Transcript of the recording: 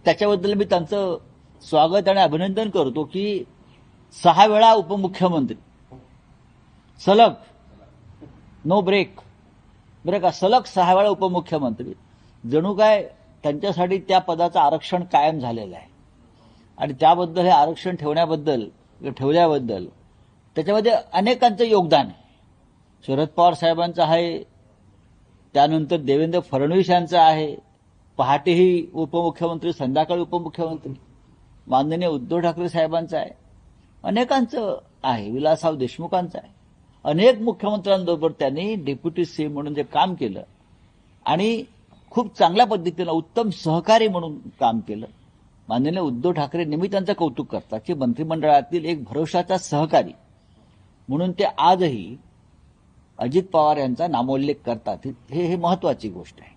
त्याच्याबद्दल मी त्यांचं स्वागत आणि अभिनंदन करतो की 6 वेळा उपमुख्यमंत्री सलग, नो ब्रेक, बरं का, सलग 6 वेळा उपमुख्यमंत्री, जणू काय त्यांच्यासाठी त्या पदाचं आरक्षण कायम झालेलं आहे. आणि त्याबद्दल हे आरक्षण ठेवल्याबद्दल त्याच्यामध्ये अनेकांचं योगदान आहे. शरद पवार साहेबांचं आहे, त्यानंतर देवेंद्र फडणवीस यांचं आहे, पहाटेही उपमुख्यमंत्री, संध्याकाळी उपमुख्यमंत्री, माननीय उद्धव ठाकरे साहेबांचं आहे, अनेकांचं आहे, विलासराव देशमुखांचं आहे. अनेक मुख्यमंत्र्यांबरोबर त्यांनी डेप्युटी सीएम म्हणून जे काम केलं आणि खूप चांगल्या पद्धतीनं उत्तम सहकारी म्हणून काम केलं. माननीय उद्धव ठाकरे नेहमी त्यांचं कौतुक करतात की मंत्रिमंडळातील एक भरोशाचा सहकारी म्हणून ते आजही अजित पवार यांचा नामोल्लेख करतात. हे महत्वाची गोष्ट आहे.